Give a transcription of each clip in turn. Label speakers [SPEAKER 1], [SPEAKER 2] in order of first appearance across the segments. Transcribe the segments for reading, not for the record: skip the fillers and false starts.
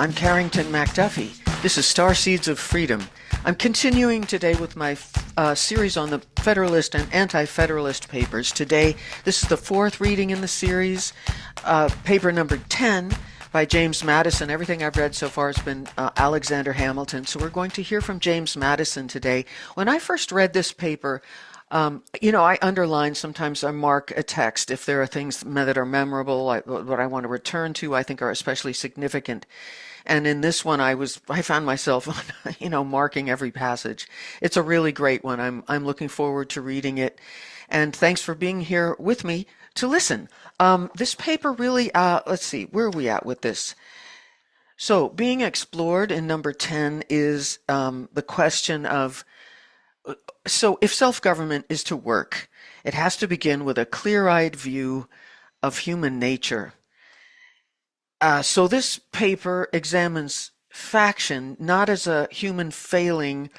[SPEAKER 1] I'm Carrington McDuffie. This is Starseeds of Freedom. I'm continuing today with my series on the Federalist and Anti-Federalist Papers. Today, this is the fourth reading in the series, paper number 10 by James Madison. Everything I've read so far has been Alexander Hamilton, so we're going to hear from James Madison today. When I first read this paper, I underline, sometimes I mark a text if there are things that are memorable, what I want to return to, I think are especially significant. And in this one, I found myself, marking every passage. It's a really great one. I'm looking forward to reading it. And thanks for being here with me to listen. This paper really, let's see, where are we at with this? So being explored in number 10 is the question of, so if self-government is to work, it has to begin with a clear-eyed view of human nature. So this paper examines faction not as a human failing,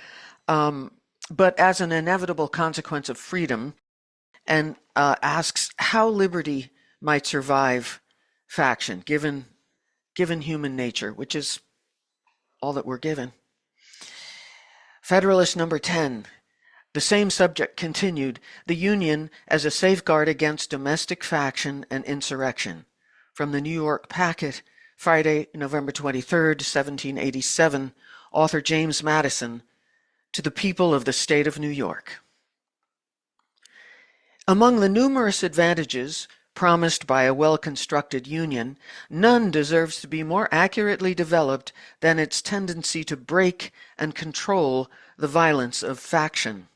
[SPEAKER 1] but as an inevitable consequence of freedom, and asks how liberty might survive faction, given human nature, which is all that we're given. Federalist number 10. The same subject continued, the Union as a safeguard against domestic faction and insurrection. From the New York Packet, Friday, November 23rd, 1787, author James Madison, to the people of the state of New York. Among the numerous advantages promised by a well-constructed union, none deserves to be more accurately developed than its tendency to break and control the violence of faction.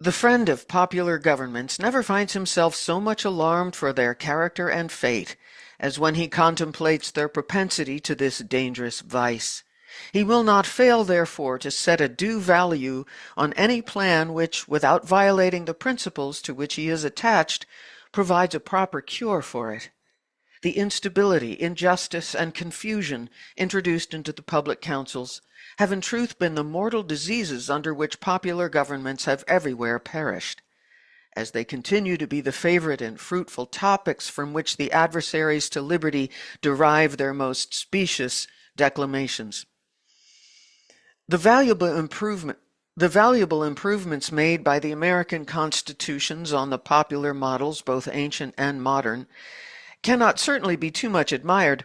[SPEAKER 1] The friend of popular governments never finds himself so much alarmed for their character and fate as when he contemplates their propensity to this dangerous vice. He will not fail, therefore, to set a due value on any plan which, without violating the principles to which he is attached, provides a proper cure for it. The instability, injustice, and confusion introduced into the public councils have in truth been the mortal diseases under which popular governments have everywhere perished. As they continue to be the favorite and fruitful topics from which the adversaries to liberty derive their most specious declamations. The valuable improvements made by the American constitutions on the popular models, both ancient and modern, cannot certainly be too much admired,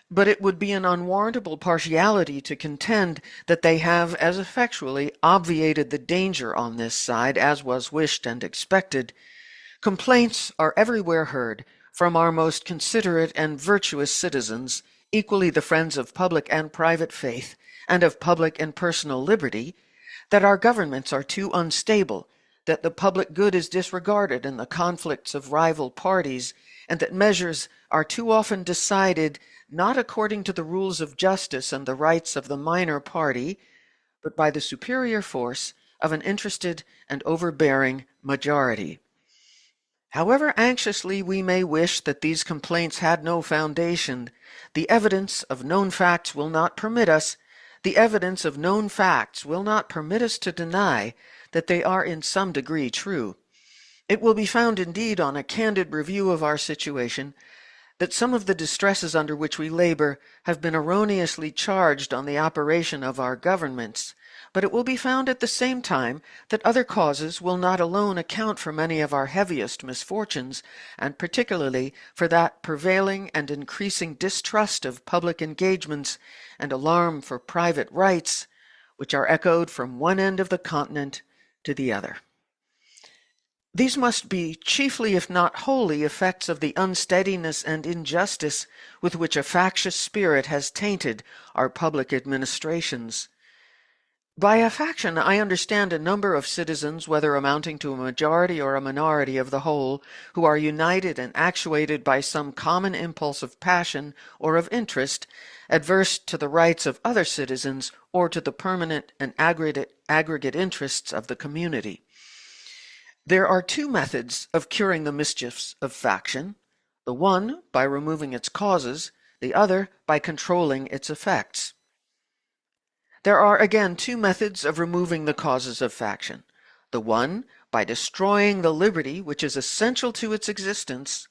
[SPEAKER 1] but it would be an unwarrantable partiality to contend that they have as effectually obviated the danger on this side as was wished and expected. Complaints are everywhere heard from our most considerate and virtuous citizens, equally the friends of public and private faith, and of public and personal liberty, that our governments are too unstable, that the public good is disregarded in the conflicts of rival parties, and that measures are too often decided not according to the rules of justice and the rights of the minor party, but by the superior force of an interested and overbearing majority. However anxiously we may wish that these complaints had no foundation, the evidence of known facts will not permit us to deny that they are in some degree true. It will be found indeed on a candid review of our situation that some of the distresses under which we labor have been erroneously charged on the operation of our governments, but it will be found at the same time that other causes will not alone account for many of our heaviest misfortunes, and particularly for that prevailing and increasing distrust of public engagements and alarm for private rights, which are echoed from one end of the continent to the other. These must be chiefly, if not wholly, effects of the unsteadiness and injustice with which a factious spirit has tainted our public administrations. By a faction, I understand a number of citizens, whether amounting to a majority or a minority of the whole, who are united and actuated by some common impulse of passion or of interest, adverse to the rights of other citizens or to the permanent and aggregate interests of the community. There are two methods of curing the mischiefs of faction, the one by removing its causes, the other by controlling its effects. There are again two methods of removing the causes of faction, the one by destroying the liberty which is essential to its existence,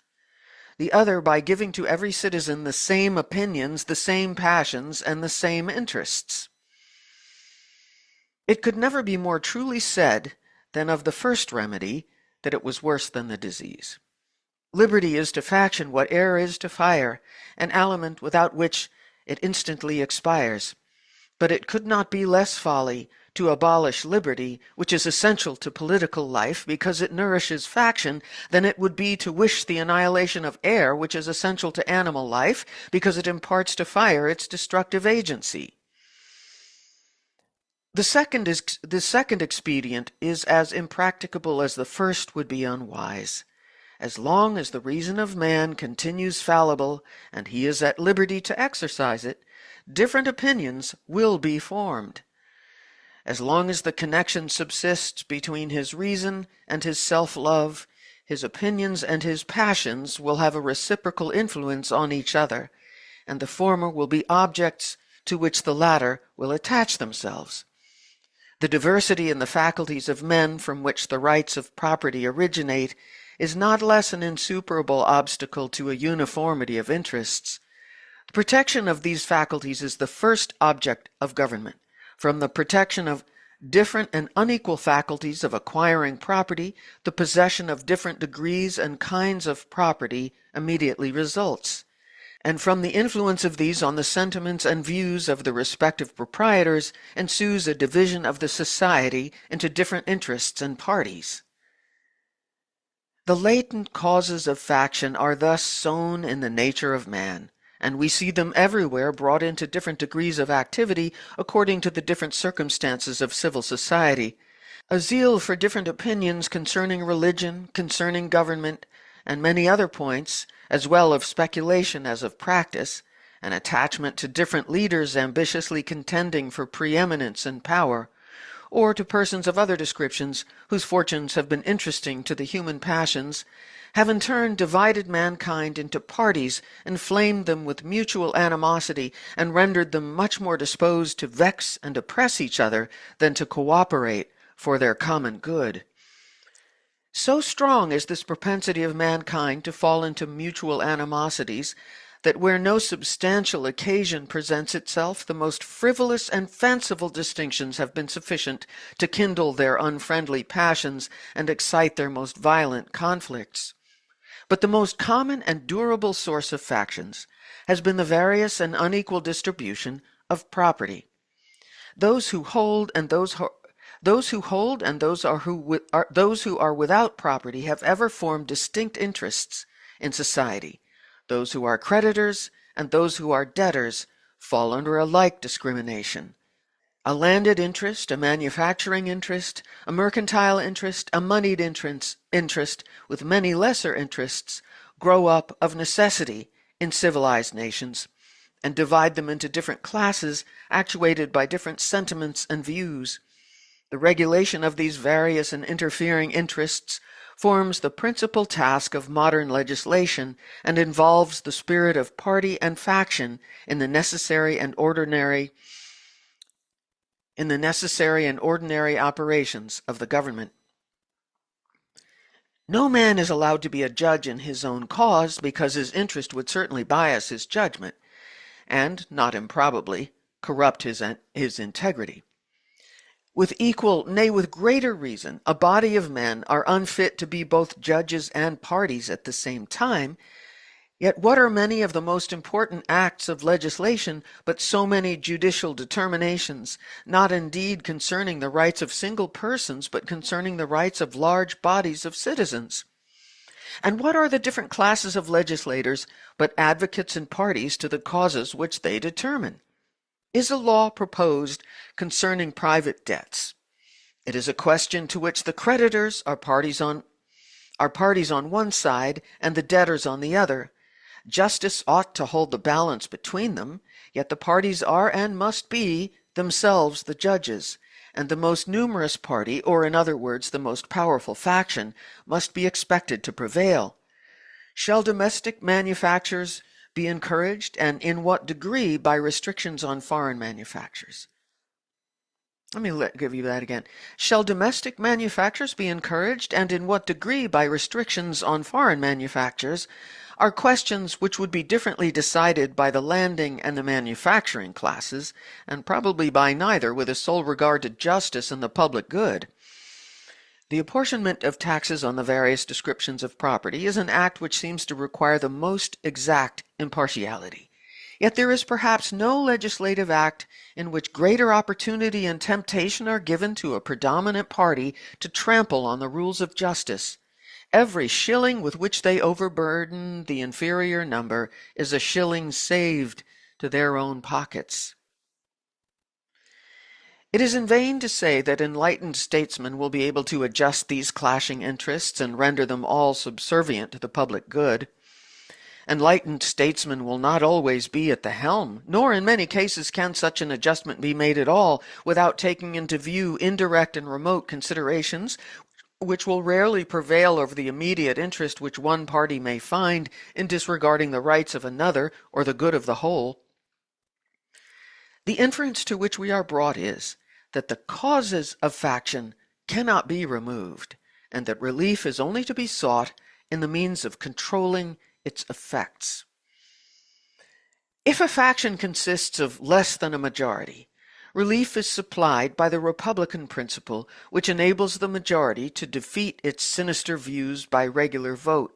[SPEAKER 1] the other by giving to every citizen the same opinions, the same passions, and the same interests. It could never be more truly said than of the first remedy that it was worse than the disease. Liberty is to faction what air is to fire, an aliment without which it instantly expires. But it could not be less folly to abolish liberty, which is essential to political life because it nourishes faction, than it would be to wish the annihilation of air, which is essential to animal life because it imparts to fire its destructive agency. The second expedient is as impracticable as the first would be unwise. As long as the reason of man continues fallible, and he is at liberty to exercise it, different opinions will be formed. As long as the connection subsists between his reason and his self-love, his opinions and his passions will have a reciprocal influence on each other, and the former will be objects to which the latter will attach themselves. The diversity in the faculties of men from which the rights of property originate is not less an insuperable obstacle to a uniformity of interests. The protection of these faculties is the first object of government. From the protection of different and unequal faculties of acquiring property, the possession of different degrees and kinds of property immediately results. And from the influence of these on the sentiments and views of the respective proprietors ensues a division of the society into different interests and parties. The latent causes of faction are thus sown in the nature of man, and we see them everywhere brought into different degrees of activity according to the different circumstances of civil society. A zeal for different opinions concerning religion, concerning government, and many other points, as well of speculation as of practice, an attachment to different leaders ambitiously contending for preeminence and power, or to persons of other descriptions whose fortunes have been interesting to the human passions, have in turn divided mankind into parties, inflamed them with mutual animosity, and rendered them much more disposed to vex and oppress each other than to cooperate for their common good. So strong is this propensity of mankind to fall into mutual animosities that where no substantial occasion presents itself, the most frivolous and fanciful distinctions have been sufficient to kindle their unfriendly passions and excite their most violent conflicts. But the most common and durable source of factions has been the various and unequal distribution of property. Those who hold and those who are without property have ever formed distinct interests in society. Those who are creditors and those who are debtors fall under a like discrimination. A landed interest, a manufacturing interest, a mercantile interest, a moneyed interest, with many lesser interests, grow up of necessity in civilized nations, and divide them into different classes actuated by different sentiments and views. The regulation of these various and interfering interests forms the principal task of modern legislation and involves the spirit of party and faction in the necessary and ordinary operations of the government. No man is allowed to be a judge in his own cause because his interest would certainly bias his judgment and, not improbably, corrupt his integrity. With equal, nay, with greater reason, a body of men are unfit to be both judges and parties at the same time. Yet what are many of the most important acts of legislation but so many judicial determinations, not indeed concerning the rights of single persons, but concerning the rights of large bodies of citizens? And what are the different classes of legislators but advocates and parties to the causes which they determine? Is a law proposed concerning private debts? It is a question to which the creditors are parties on one side and the debtors on the other. Justice ought to hold the balance between them, yet the parties are and must be themselves the judges, and the most numerous party, or in other words, the most powerful faction, must be expected to prevail. Shall domestic manufactures be encouraged, and in what degree by restrictions on foreign manufactures? Let me give you that again. Shall domestic manufactures be encouraged, and in what degree by restrictions on foreign manufactures? are questions which would be differently decided by the landing and the manufacturing classes, and probably by neither with a sole regard to justice and the public good. The apportionment of taxes on the various descriptions of property is an act which seems to require the most exact impartiality. Yet there is perhaps no legislative act in which greater opportunity and temptation are given to a predominant party to trample on the rules of justice. Every shilling with which they overburden the inferior number is a shilling saved to their own pockets. It is in vain to say that enlightened statesmen will be able to adjust these clashing interests and render them all subservient to the public good. Enlightened statesmen will not always be at the helm, nor in many cases can such an adjustment be made at all without taking into view indirect and remote considerations which will rarely prevail over the immediate interest which one party may find in disregarding the rights of another or the good of the whole. The inference to which we are brought is that the causes of faction cannot be removed, and that relief is only to be sought in the means of controlling its effects. If a faction consists of less than a majority, relief is supplied by the Republican principle which enables the majority to defeat its sinister views by regular vote.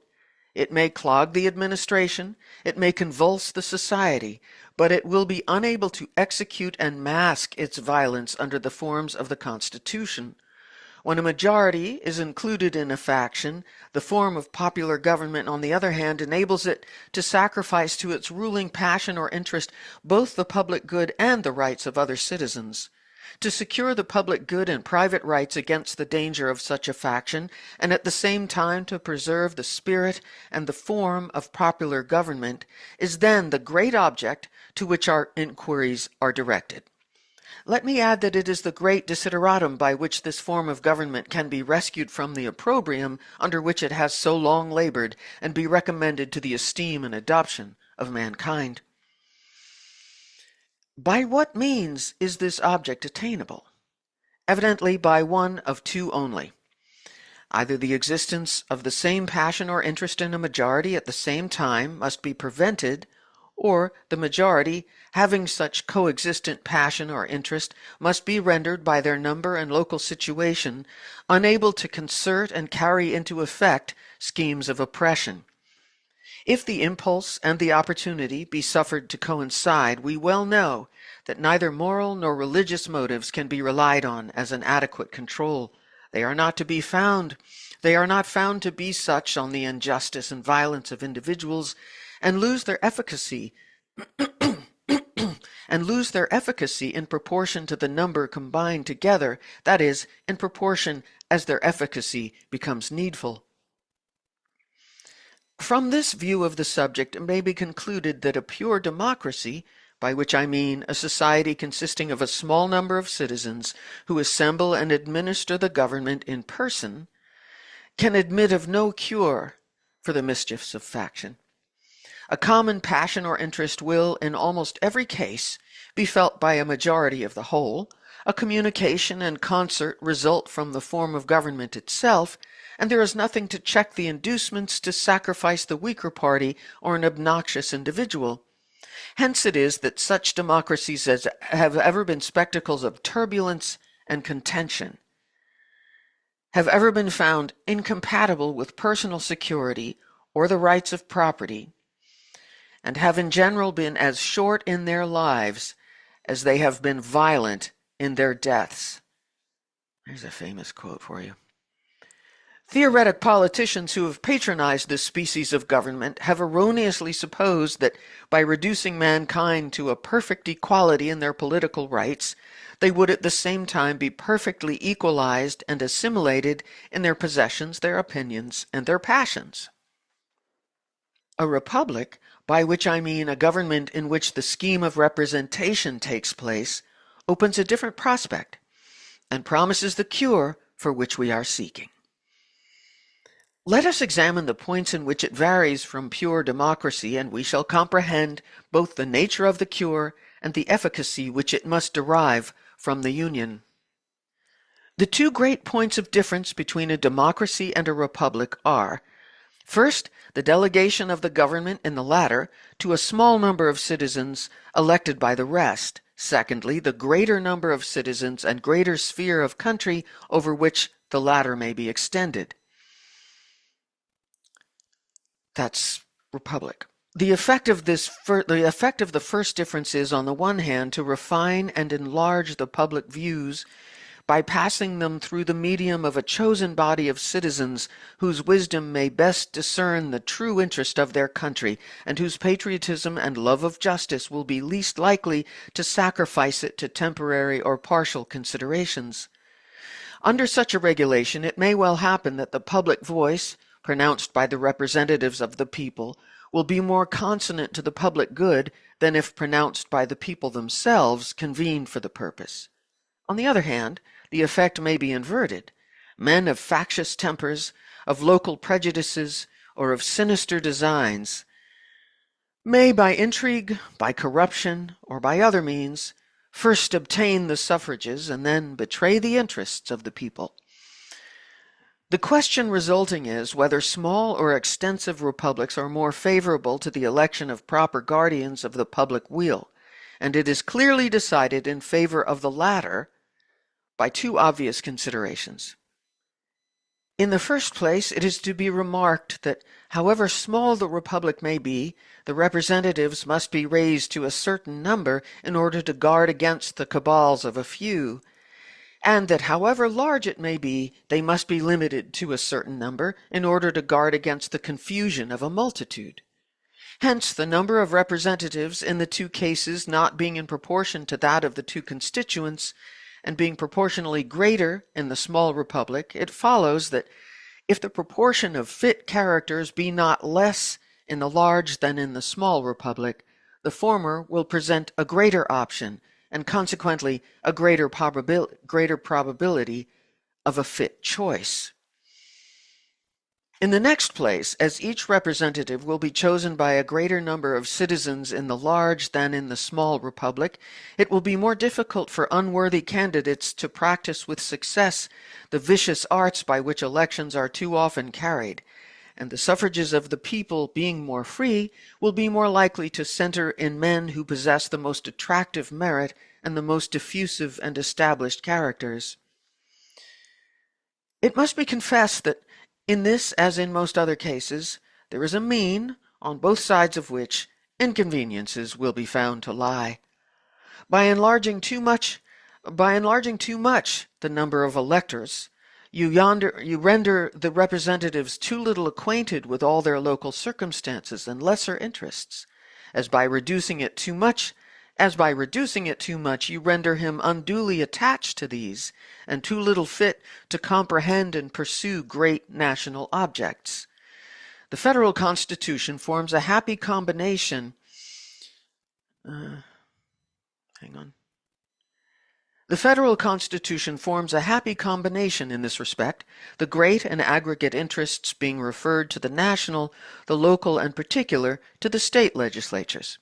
[SPEAKER 1] It may clog the administration, it may convulse the society, but it will be unable to execute and mask its violence under the forms of the Constitution. When a majority is included in a faction, the form of popular government, on the other hand, enables it to sacrifice to its ruling passion or interest both the public good and the rights of other citizens. To secure the public good and private rights against the danger of such a faction, and at the same time to preserve the spirit and the form of popular government, is then the great object to which our inquiries are directed. Let me add that it is the great desideratum by which this form of government can be rescued from the opprobrium under which it has so long labored, and be recommended to the esteem and adoption of mankind. By what means is this object attainable? Evidently by one of two only. Either the existence of the same passion or interest in a majority at the same time must be prevented, or the majority, having such coexistent passion or interest, must be rendered by their number and local situation unable to concert and carry into effect schemes of oppression. If the impulse and the opportunity be suffered to coincide, we well know that neither moral nor religious motives can be relied on as an adequate control. They are not found to be such on the injustice and violence of individuals, and lose their efficacy in proportion to the number combined together, that is, in proportion as their efficacy becomes needful. From this view of the subject it may be concluded that a pure democracy, by which I mean a society consisting of a small number of citizens who assemble and administer the government in person, can admit of no cure for the mischiefs of faction. A common passion or interest will, in almost every case, be felt by a majority of the whole. A communication and concert result from the form of government itself, and there is nothing to check the inducements to sacrifice the weaker party or an obnoxious individual. Hence it is that such democracies as have ever been spectacles of turbulence and contention have ever been found incompatible with personal security or the rights of property, and have in general been as short in their lives as they have been violent in their deaths. There's a famous quote for you. Theoretic politicians who have patronized this species of government have erroneously supposed that by reducing mankind to a perfect equality in their political rights, they would at the same time be perfectly equalized and assimilated in their possessions, their opinions, and their passions. A republic, by which I mean a government in which the scheme of representation takes place, opens a different prospect, and promises the cure for which we are seeking. Let us examine the points in which it varies from pure democracy, and we shall comprehend both the nature of the cure and the efficacy which it must derive from the union. The two great points of difference between a democracy and a republic are, First, the delegation of the government in the latter to a small number of citizens elected by the rest. Secondly, the greater number of citizens and greater sphere of country over which the latter may be extended. That's republic. The effect of the first difference is, on the one hand, to refine and enlarge the public views by passing them through the medium of a chosen body of citizens whose wisdom may best discern the true interest of their country, and whose patriotism and love of justice will be least likely to sacrifice it to temporary or partial considerations. Under such a regulation, it may well happen that the public voice, pronounced by the representatives of the people, will be more consonant to the public good than if pronounced by the people themselves convened for the purpose. On the other hand, the effect may be inverted. Men of factious tempers, of local prejudices, or of sinister designs may, by intrigue, by corruption, or by other means, first obtain the suffrages and then betray the interests of the people. The question resulting is whether small or extensive republics are more favorable to the election of proper guardians of the public weal, and it is clearly decided in favor of the latter by two obvious considerations. In the first place, it is to be remarked that however small the republic may be, the representatives must be raised to a certain number in order to guard against the cabals of a few, and that however large it may be, they must be limited to a certain number in order to guard against the confusion of a multitude. Hence, the number of representatives in the two cases not being in proportion to that of the two constituents, and being proportionally greater in the small republic, it follows that if the proportion of fit characters be not less in the large than in the small republic, the former will present a greater option, and consequently a greater probability of a fit choice. In the next place, as each representative will be chosen by a greater number of citizens in the large than in the small republic, it will be more difficult for unworthy candidates to practice with success the vicious arts by which elections are too often carried, and the suffrages of the people, being more free, will be more likely to center in men who possess the most attractive merit and the most diffusive and established characters. It must be confessed that in this, as in most other cases, there is a mean, on both sides of which inconveniences will be found to lie. By enlarging too much the number of electors, you render the representatives too little acquainted with all their local circumstances and lesser interests, as by reducing it too much, you render him unduly attached to these, and too little fit to comprehend and pursue great national objects. The Federal Constitution forms a happy combination. The Federal Constitution forms a happy combination in this respect, the great and aggregate interests being referred to the national, the local, and particular to the state legislatures.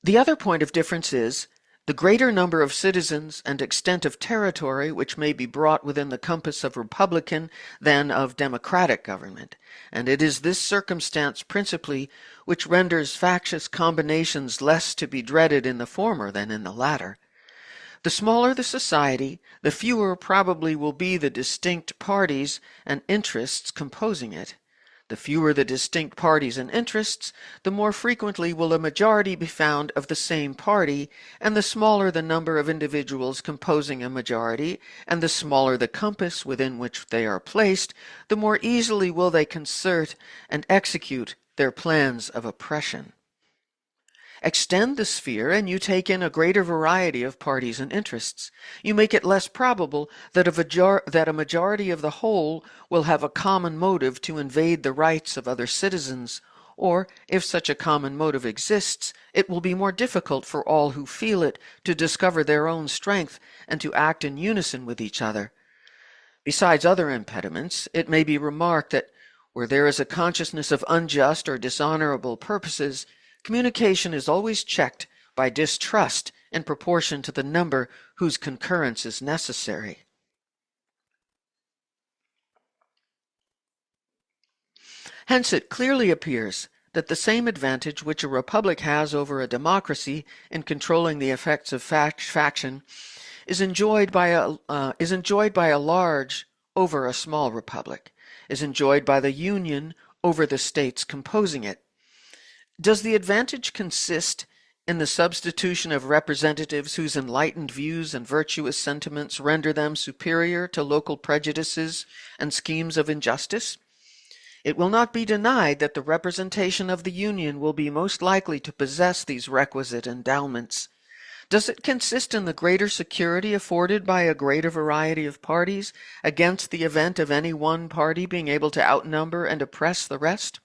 [SPEAKER 1] The other point of difference is the greater number of citizens and extent of territory which may be brought within the compass of republican than of democratic government, and it is this circumstance principally which renders factious combinations less to be dreaded in the former than in the latter. The smaller the society, the fewer probably will be the distinct parties and interests composing it. The fewer the distinct parties and interests, the more frequently will a majority be found of the same party, and the smaller the number of individuals composing a majority, and the smaller the compass within which they are placed, the more easily will they concert and execute their plans of oppression. Extend the sphere, and you take in a greater variety of parties and interests. You make it less probable that a majority of the whole will have a common motive to invade the rights of other citizens, or, if such a common motive exists, it will be more difficult for all who feel it to discover their own strength and to act in unison with each other. Besides other impediments, it may be remarked that where there is a consciousness of unjust or dishonorable purposes, communication is always checked by distrust in proportion to the number whose concurrence is necessary. Hence it clearly appears that the same advantage which a republic has over a democracy in controlling the effects of faction is enjoyed by a large over a small republic, is enjoyed by the Union over the states composing it. Does the advantage consist in the substitution of representatives whose enlightened views and virtuous sentiments render them superior to local prejudices and schemes of injustice? It will not be denied that the representation of the Union will be most likely to possess these requisite endowments. Does it consist in the greater security afforded by a greater variety of parties against the event of any one party being able to outnumber and oppress the rest?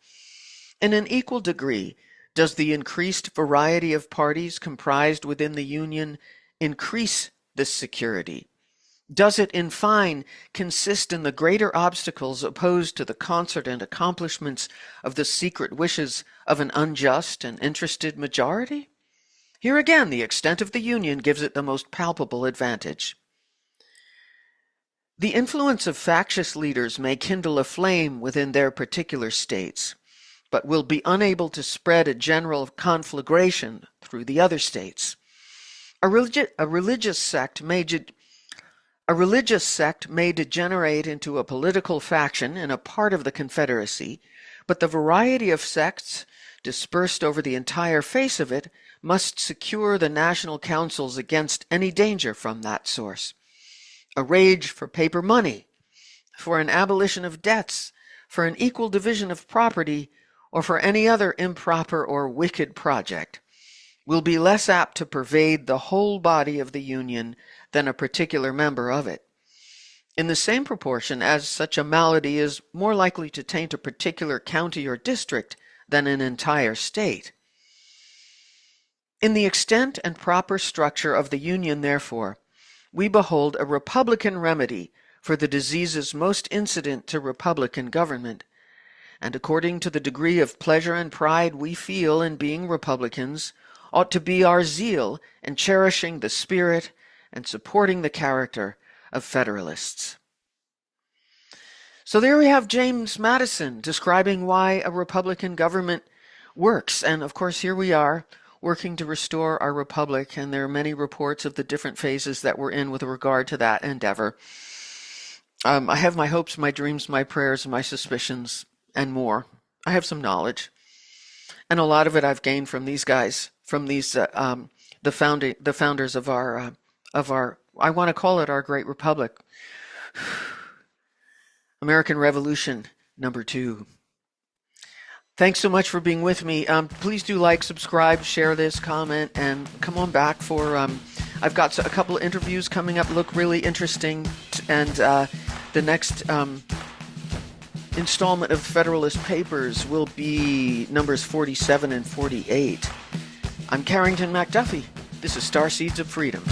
[SPEAKER 1] In an equal degree, does the increased variety of parties comprised within the Union increase this security? Does it, in fine, consist in the greater obstacles opposed to the concert and accomplishments of the secret wishes of an unjust and interested majority? Here again, the extent of the Union gives it the most palpable advantage. The influence of factious leaders may kindle a flame within their particular states, but will be unable to spread a general conflagration through the other states. A religious sect may degenerate into a political faction in a part of the Confederacy, but the variety of sects dispersed over the entire face of it must secure the national councils against any danger from that source. A rage for paper money, for an abolition of debts, for an equal division of property, or for any other improper or wicked project, will be less apt to pervade the whole body of the Union than a particular member of it, in the same proportion as such a malady is more likely to taint a particular county or district than an entire state. In the extent and proper structure of the Union, therefore, we behold a republican remedy for the diseases most incident to republican government, and according to the degree of pleasure and pride we feel in being republicans, ought to be our zeal in cherishing the spirit and supporting the character of Federalists. So there we have James Madison describing why a republican government works, and of course here we are working to restore our republic, and there are many reports of the different phases that we're in with regard to that endeavor. I have my hopes, my dreams, my prayers, my suspicions, and more. I have some knowledge, and a lot of it I've gained from these guys, from these the founders of our I want to call it our great republic, American Revolution #2. Thanks so much for being with me. Please do like, subscribe, share this, comment, and come on back for I've got a couple of interviews coming up, look really interesting, and the next installment of Federalist Papers will be numbers 47 and 48. I'm Carrington McDuffie. This is Starseeds of Freedom.